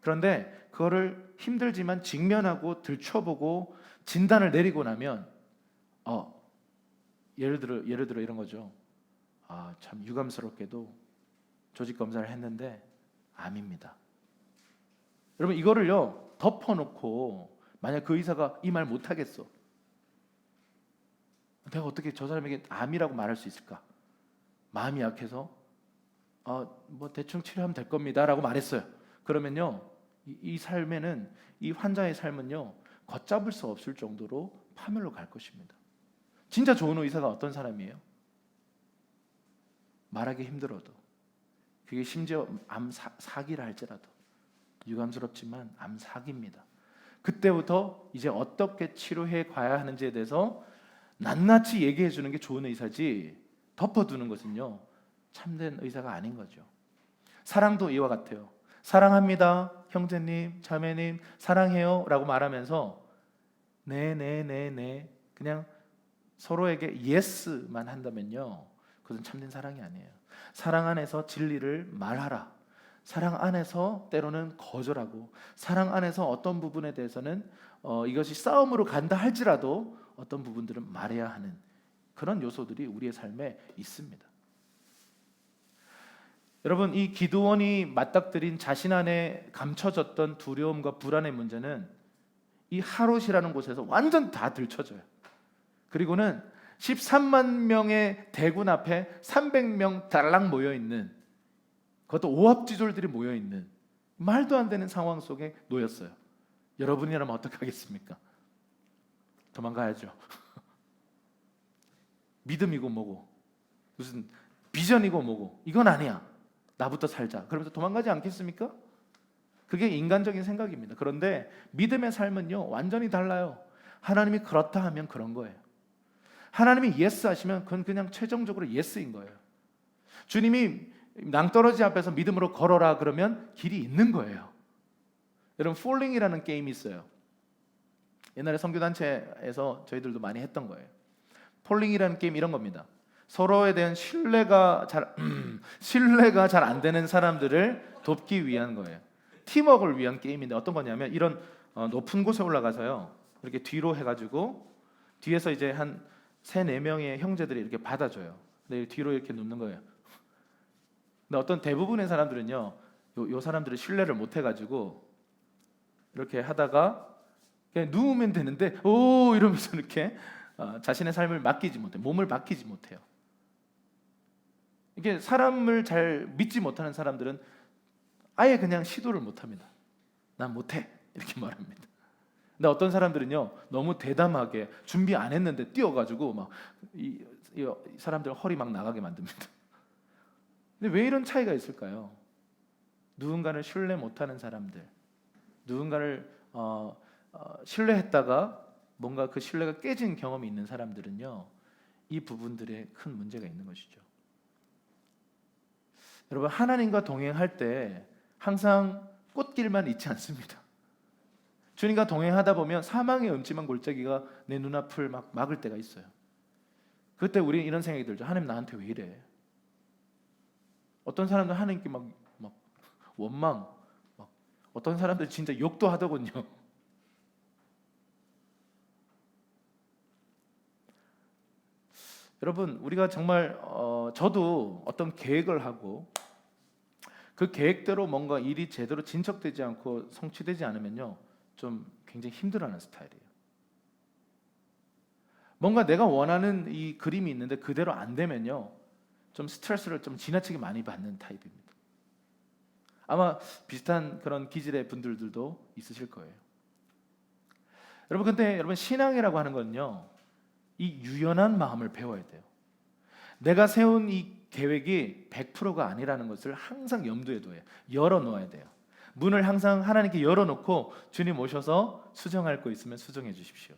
S1: 그런데 그거를 힘들지만 직면하고 들춰보고 진단을 내리고 나면 예를 들어 이런 거죠. 참 유감스럽게도 조직 검사를 했는데 암입니다. 여러분, 이거를요 덮어놓고 만약 그 의사가 이 말 못하겠어, 내가 어떻게 저 사람에게 암이라고 말할 수 있을까? 마음이 약해서 뭐 대충 치료하면 될 겁니다 라고 말했어요. 그러면요 이 삶에는, 이 환자의 삶은요 걷잡을 수 없을 정도로 파멸로 갈 것입니다. 진짜 좋은 의사가 어떤 사람이에요? 말하기 힘들어도, 그게 심지어 암 사기라 할지라도 유감스럽지만 암 사기입니다. 그때부터 이제 어떻게 치료해 가야 하는지에 대해서 낱낱이 얘기해 주는 게 좋은 의사지, 덮어두는 것은요 참된 의사가 아닌 거죠. 사랑도 이와 같아요. 사랑합니다 형제님 자매님 사랑해요 라고 말하면서 네 그냥 서로에게 예스만 한다면요, 그것은 참된 사랑이 아니에요. 사랑 안에서 진리를 말하라. 사랑 안에서 때로는 거절하고, 사랑 안에서 어떤 부분에 대해서는 이것이 싸움으로 간다 할지라도 어떤 부분들은 말해야 하는 그런 요소들이 우리의 삶에 있습니다. 여러분, 이 기드온이 맞닥뜨린 자신 안에 감춰졌던 두려움과 불안의 문제는 이 하롯이라는 곳에서 완전 다 들춰져요. 그리고는 13만 명의 대군 앞에 300명 달랑 모여있는, 그것도 오합지졸들이 모여있는 말도 안 되는 상황 속에 놓였어요. 여러분이라면 어떻게 하겠습니까? 도망가야죠. 믿음이고 뭐고 무슨 비전이고 뭐고 이건 아니야, 나부터 살자 그러면서 도망가지 않겠습니까? 그게 인간적인 생각입니다. 그런데 믿음의 삶은요 완전히 달라요. 하나님이 그렇다 하면 그런 거예요. 하나님이 예스 하시면 그건 그냥 최종적으로 예스인 거예요. 주님이 낭떠러지 앞에서 믿음으로 걸어라 그러면 길이 있는 거예요. 여러분, 폴링이라는 게임이 있어요. 옛날에 선교단체에서 저희들도 많이 했던 거예요. 폴링이라는 게임 이런 겁니다. 서로에 대한 신뢰가 잘 안 되는 사람들을 돕기 위한 거예요. 팀워크를 위한 게임인데 어떤 거냐면 이런 높은 곳에 올라가서요 이렇게 뒤로 해가지고 뒤에서 이제 한 3-4명의 형제들이 이렇게 받아줘요. 근데 뒤로 이렇게 눕는 거예요. 근데 어떤 대부분의 사람들은요 요 사람들을 신뢰를 못 해가지고 이렇게 하다가 그냥 누우면 되는데 오 이러면서 이렇게 자신의 삶을 맡기지 못해, 몸을 맡기지 못해요. 이게 사람을 잘 믿지 못하는 사람들은 아예 그냥 시도를 못합니다. 난 못해 이렇게 말합니다. 근데 어떤 사람들은요 너무 대담하게 준비 안 했는데 뛰어가지고 막 이 사람들 허리 막 나가게 만듭니다. 근데 왜 이런 차이가 있을까요? 누군가를 신뢰 못하는 사람들, 누군가를 신뢰했다가 뭔가 그 신뢰가 깨진 경험이 있는 사람들은요, 이 부분들에 큰 문제가 있는 것이죠. 여러분, 하나님과 동행할 때 항상 꽃길만 있지 않습니다. 주님과 동행하다 보면 사망의 음침한 골짜기가 내 눈앞을 막 막을 때가 있어요. 그때 우리 이런 생각이 들죠. 하나님 나한테 왜 이래? 어떤 사람들 하나님께 막 원망, 어떤 사람들 진짜 욕도 하더군요. 여러분, 우리가 정말 저도 어떤 계획을 하고 그 계획대로 뭔가 일이 제대로 진척되지 않고 성취되지 않으면요, 좀 굉장히 힘들어하는 스타일이에요. 뭔가 내가 원하는 이 그림이 있는데 그대로 안 되면요, 좀 스트레스를 좀 지나치게 많이 받는 타입입니다. 아마 비슷한 그런 기질의 분들도 있으실 거예요. 여러분, 근데 여러분, 신앙이라고 하는 건요, 이 유연한 마음을 배워야 돼요. 내가 세운 이 계획이 100%가 아니라는 것을 항상 염두에 둬야, 열어놓아야 돼요. 문을 항상 하나님께 열어놓고 주님 오셔서 수정할 거 있으면 수정해 주십시오.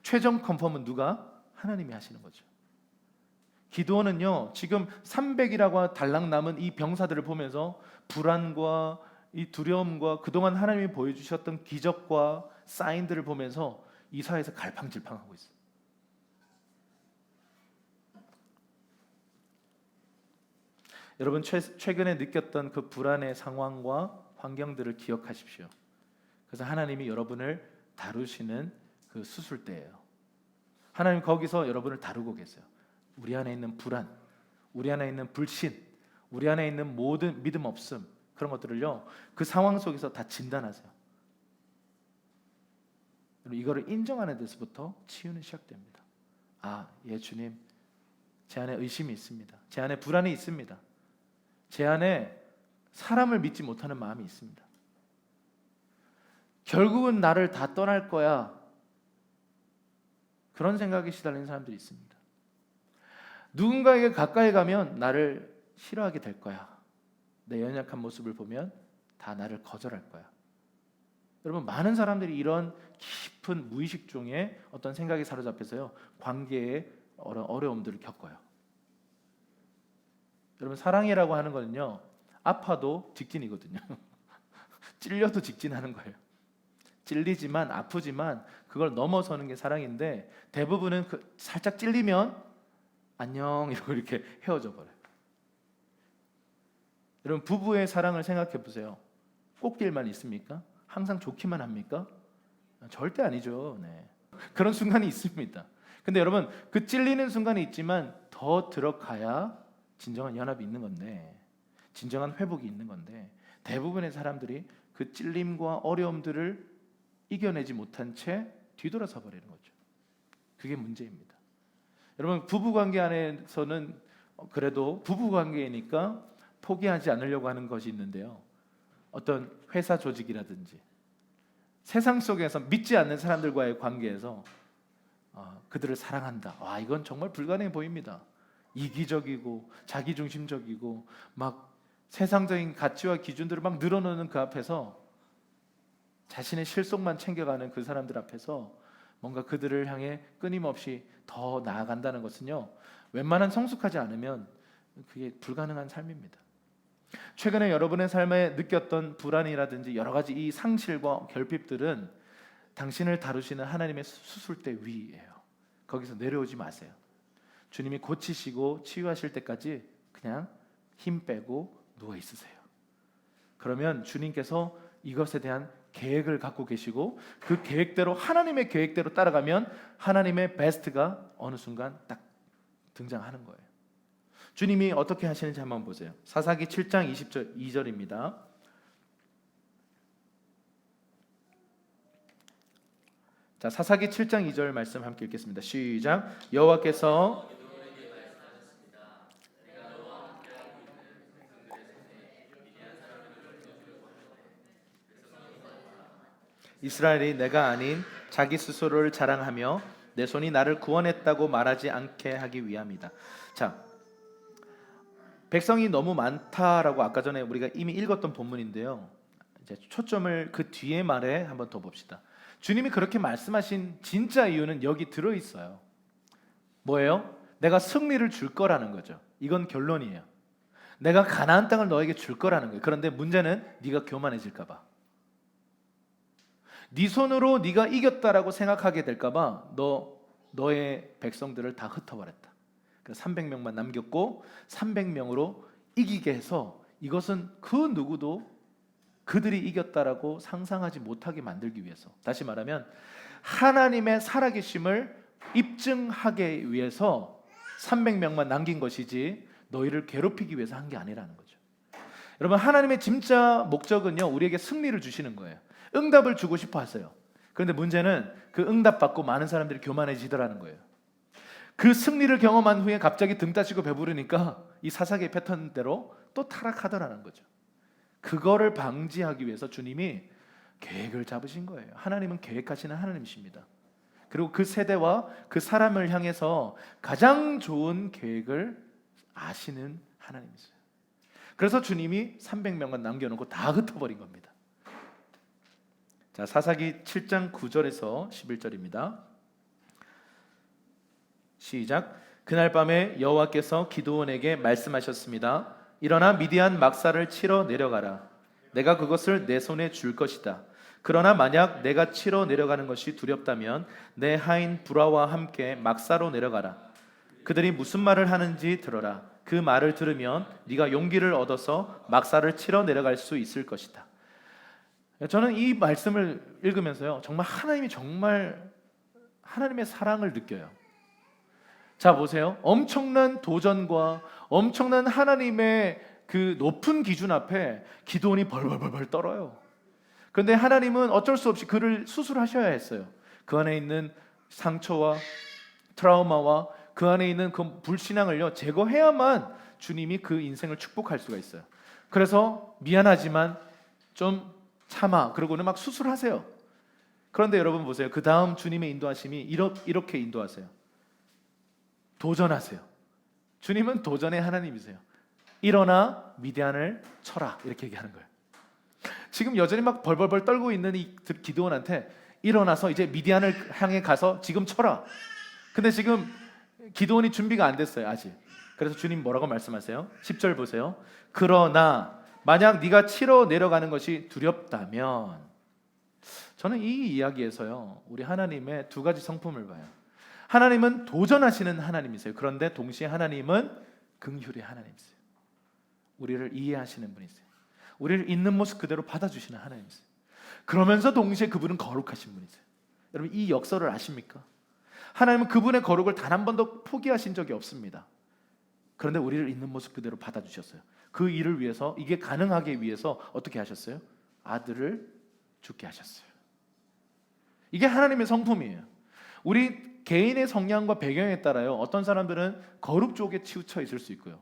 S1: 최종 컨펌은 누가? 하나님이 하시는 거죠. 기드온은요, 지금 300이라고 달랑 남은 이 병사들을 보면서 불안과 이 두려움과 그동안 하나님이 보여주셨던 기적과 사인들을 보면서 이사야에서 갈팡질팡하고 있어요. 여러분, 최근에 느꼈던 그 불안의 상황과 환경들을 기억하십시오. 그래서 하나님이 여러분을 다루시는 그 수술대예요. 하나님 거기서 여러분을 다루고 계세요. 우리 안에 있는 불안, 우리 안에 있는 불신, 우리 안에 있는 모든 믿음 없음, 그런 것들을요, 그 상황 속에서 다 진단하세요. 이거를 인정하는 데서부터 치유는 시작됩니다. 아, 예, 주님, 제 안에 의심이 있습니다. 제 안에 불안이 있습니다. 제 안에 사람을 믿지 못하는 마음이 있습니다. 결국은 나를 다 떠날 거야, 그런 생각에 시달리는 사람들이 있습니다. 누군가에게 가까이 가면 나를 싫어하게 될 거야. 내 연약한 모습을 보면 다 나를 거절할 거야. 여러분, 많은 사람들이 이런 깊은 무의식 중에 어떤 생각에 사로잡혀서요, 관계에 어려움들을 겪어요. 여러분, 사랑이라고 하는 거는요, 아파도 직진이거든요. 찔려도 직진하는 거예요. 찔리지만, 아프지만 그걸 넘어서는 게 사랑인데, 대부분은 살짝 찔리면 안녕 이러고 이렇게 헤어져 버려요. 여러분, 부부의 사랑을 생각해 보세요. 꽃길만 있습니까? 항상 좋기만 합니까? 절대 아니죠. 네. 그런 순간이 있습니다. 근데 여러분, 그 찔리는 순간이 있지만 더 들어가야 진정한 연합이 있는 건데, 진정한 회복이 있는 건데, 대부분의 사람들이 그 찔림과 어려움들을 이겨내지 못한 채 뒤돌아서 버리는 거죠. 그게 문제입니다. 여러분, 부부관계 안에서는 그래도 부부관계이니까 포기하지 않으려고 하는 것이 있는데요, 어떤 회사 조직이라든지 세상 속에서 믿지 않는 사람들과의 관계에서 그들을 사랑한다, 이건 정말 불가능해 보입니다. 이기적이고 자기중심적이고 막 세상적인 가치와 기준들을 막 늘어놓는 그 앞에서, 자신의 실속만 챙겨가는 그 사람들 앞에서 뭔가 그들을 향해 끊임없이 더 나아간다는 것은요, 웬만한 성숙하지 않으면 그게 불가능한 삶입니다. 최근에 여러분의 삶에 느꼈던 불안이라든지 여러 가지 이 상실과 결핍들은 당신을 다루시는 하나님의 수술대 위예요. 거기서 내려오지 마세요. 주님이 고치시고 치유하실 때까지 그냥 힘 빼고 누워 있으세요. 그러면 주님께서 이것에 대한 계획을 갖고 계시고, 그 계획대로, 하나님의 계획대로 따라가면 하나님의 베스트가 어느 순간 딱 등장하는 거예요. 주님이 어떻게 하시는지 한번 보세요. 사사기 7장 22절입니다. 자, 사사기 7장 2절 말씀 함께 읽겠습니다. 시작. 여호와께서 이스라엘이 내가 아닌 자기 스스로를 자랑하며 내 손이 나를 구원했다고 말하지 않게 하기 위함이다. 자, 백성이 너무 많다라고 아까 전에 우리가 이미 읽었던 본문인데요. 이제 초점을 그 뒤에 말에 한번 더 봅시다. 주님이 그렇게 말씀하신 진짜 이유는 여기 들어 있어요. 뭐예요? 내가 승리를 줄 거라는 거죠. 이건 결론이에요. 내가 가나안 땅을 너에게 줄 거라는 거예요. 그런데 문제는 네가 교만해질까 봐. 네 손으로 네가 이겼다라고 생각하게 될까 봐 너의 백성들을 다 흩어버렸다. 그래서 300명만 남겼고 300명으로 이기게 해서 이것은 그 누구도 그들이 이겼다라고 상상하지 못하게 만들기 위해서, 다시 말하면 하나님의 살아계심을 입증하기 위해서 300명만 남긴 것이지 너희를 괴롭히기 위해서 한 게 아니라는 거죠. 여러분, 하나님의 진짜 목적은요, 우리에게 승리를 주시는 거예요. 응답을 주고 싶어 하세요. 그런데 문제는 그 응답 받고 많은 사람들이 교만해지더라는 거예요. 그 승리를 경험한 후에 갑자기 등 따시고 배부르니까 이 사사기의 패턴대로 또 타락하더라는 거죠. 그거를 방지하기 위해서 주님이 계획을 잡으신 거예요. 하나님은 계획하시는 하나님이십니다. 그리고 그 세대와 그 사람을 향해서 가장 좋은 계획을 아시는 하나님이세요. 그래서 주님이 300명만 남겨놓고 다 흩어버린 겁니다. 자, 사사기 7장 9절에서 11절입니다. 시작. 그날 밤에 여호와께서 기드온에게 말씀하셨습니다. 일어나 미디안 막사를 치러 내려가라. 내가 그것을 내 손에 줄 것이다. 그러나 만약 내가 치러 내려가는 것이 두렵다면 내 하인 브라와 함께 막사로 내려가라. 그들이 무슨 말을 하는지 들어라. 그 말을 들으면 네가 용기를 얻어서 막사를 치러 내려갈 수 있을 것이다. 저는 이 말씀을 읽으면서요, 정말 하나님의 사랑을 느껴요. 자, 보세요. 엄청난 도전과 엄청난 하나님의 그 높은 기준 앞에 기드온이 벌벌벌 떨어요. 그런데 하나님은 어쩔 수 없이 그를 수술하셔야 했어요. 그 안에 있는 상처와 트라우마와 그 안에 있는 그 불신앙을요, 제거해야만 주님이 그 인생을 축복할 수가 있어요. 그래서 미안하지만 좀 참아. 그러고는 막 수술하세요. 그런데 여러분 보세요. 그 다음 주님의 인도하심이 이렇게 인도하세요. 도전하세요. 주님은 도전의 하나님이세요. 일어나 미디안을 쳐라, 이렇게 얘기하는 거예요. 지금 여전히 막 벌벌벌 떨고 있는 이 기드온한테 일어나서 이제 미디안을 향해 가서 지금 쳐라. 근데 지금 기드온이 준비가 안 됐어요, 아직. 그래서 주님 뭐라고 말씀하세요? 10절 보세요. 그러나 만약 네가 치러 내려가는 것이 두렵다면, 저는 이 이야기에서요, 우리 하나님의 두 가지 성품을 봐요. 하나님은 도전하시는 하나님이세요. 그런데 동시에 하나님은 긍휼의 하나님이세요. 우리를 이해하시는 분이세요. 우리를 있는 모습 그대로 받아주시는 하나님이세요. 그러면서 동시에 그분은 거룩하신 분이세요. 여러분, 이 역설을 아십니까? 하나님은 그분의 거룩을 단 한 번도 포기하신 적이 없습니다. 그런데 우리를 있는 모습 그대로 받아주셨어요. 그 일을 위해서, 이게 가능하기 위해서 어떻게 하셨어요? 아들을 죽게 하셨어요. 이게 하나님의 성품이에요. 우리 개인의 성향과 배경에 따라요, 어떤 사람들은 거룩 쪽에 치우쳐 있을 수 있고요,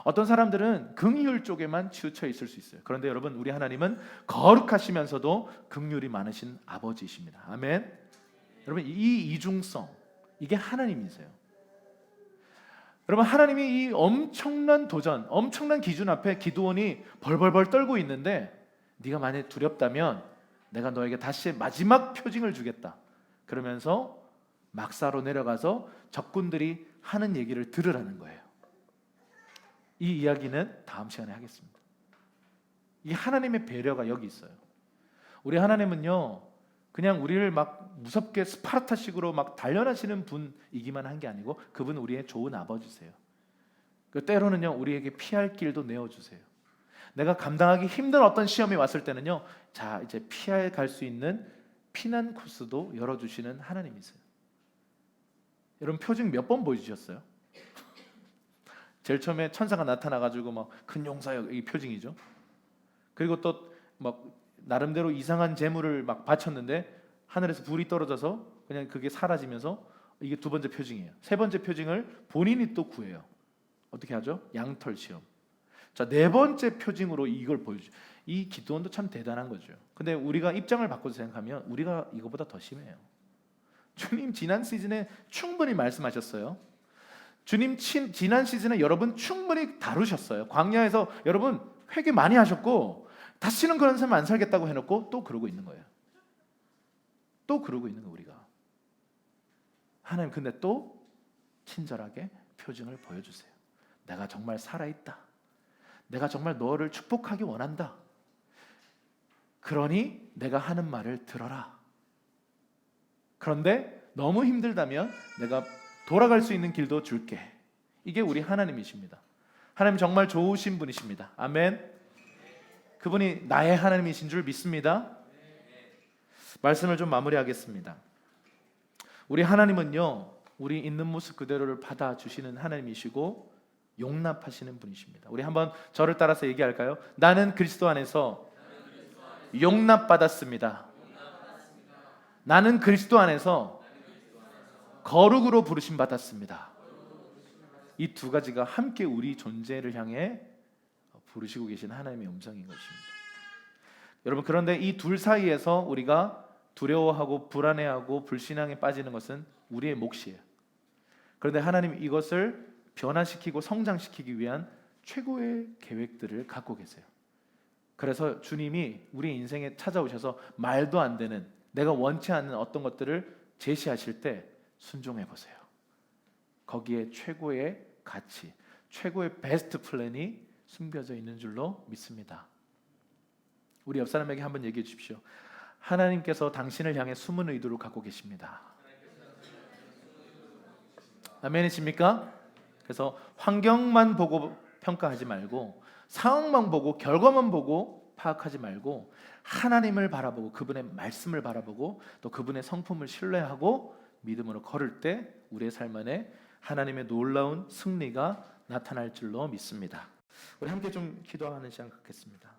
S1: 어떤 사람들은 긍휼 쪽에만 치우쳐 있을 수 있어요. 그런데 여러분, 우리 하나님은 거룩하시면서도 긍휼이 많으신 아버지이십니다. 아멘. 여러분, 이 이중성, 이게 하나님이세요. 여러분, 하나님이 이 엄청난 도전, 엄청난 기준 앞에 기드온이 벌벌벌 떨고 있는데, 네가 만약 두렵다면 내가 너에게 다시 마지막 표징을 주겠다. 그러면서 막사로 내려가서 적군들이 하는 얘기를 들으라는 거예요. 이 이야기는 다음 시간에 하겠습니다. 이 하나님의 배려가 여기 있어요. 우리 하나님은요, 그냥 우리를 막 무섭게 스파르타식으로 막 단련하시는 분이기만 한 게 아니고, 그분 우리의 좋은 아버지세요. 그 때로는요, 우리에게 피할 길도 내어주세요. 내가 감당하기 힘든 어떤 시험이 왔을 때는요, 자, 이제 피해 갈 수 있는 피난 코스도 열어주시는 하나님이세요. 여러분, 표징 몇 번 보여주셨어요? 제일 처음에 천사가 나타나가지고 막 큰 용사여, 이 표징이죠. 그리고 또 막 나름대로 이상한 재물을 막 바쳤는데 하늘에서 불이 떨어져서 그냥 그게 사라지면서, 이게 두 번째 표징이에요. 세 번째 표징을 본인이 또 구해요. 어떻게 하죠? 양털 시험. 자, 네 번째 표징으로 이걸 보여주죠. 이 기드온도 참 대단한 거죠. 근데 우리가 입장을 바꿔서 생각하면 우리가 이거보다 더 심해요. 주님 지난 시즌에 충분히 말씀하셨어요. 주님 지난 시즌에 여러분 충분히 다루셨어요. 광야에서 여러분 회개 많이 하셨고 다시는 그런 삶 안 살겠다고 해놓고 또 그러고 있는 거예요. 또 그러고 있는 거 우리가. 하나님 근데 또 친절하게 표징을 보여주세요. 내가 정말 살아있다. 내가 정말 너를 축복하기 원한다. 그러니 내가 하는 말을 들어라. 그런데 너무 힘들다면 내가 돌아갈 수 있는 길도 줄게. 이게 우리 하나님이십니다. 하나님 정말 좋으신 분이십니다. 아멘. 그분이 나의 하나님이신 줄 믿습니다. 말씀을 좀 마무리하겠습니다. 우리 하나님은요, 우리 있는 모습 그대로를 받아주시는 하나님이시고 용납하시는 분이십니다. 우리 한번 저를 따라서 얘기할까요? 나는 그리스도 안에서 용납받았습니다. 나는 그리스도 안에서 거룩으로 부르심 받았습니다. 이 두 가지가 함께 우리 존재를 향해 부르시고 계신 하나님의 음성인 것입니다. 여러분, 그런데 이 둘 사이에서 우리가 두려워하고 불안해하고 불신앙에 빠지는 것은 우리의 몫이에요. 그런데 하나님 이것을 변화시키고 성장시키기 위한 최고의 계획들을 갖고 계세요. 그래서 주님이 우리 인생에 찾아오셔서 말도 안 되는, 내가 원치 않는 어떤 것들을 제시하실 때 순종해 보세요. 거기에 최고의 가치, 최고의 베스트 플랜이 숨겨져 있는 줄로 믿습니다. 우리 옆 사람에게 한번 얘기해 주십시오. 하나님께서 당신을 향해 숨은 의도를 갖고 계십니다. 아멘이십니까? 그래서 환경만 보고 평가하지 말고, 상황만 보고 결과만 보고 파악하지 말고, 하나님을 바라보고 그분의 말씀을 바라보고 또 그분의 성품을 신뢰하고 믿음으로 걸을 때 우리의 삶 안에 하나님의 놀라운 승리가 나타날 줄로 믿습니다. 우리 함께 좀 기도하는 시간 갖겠습니다.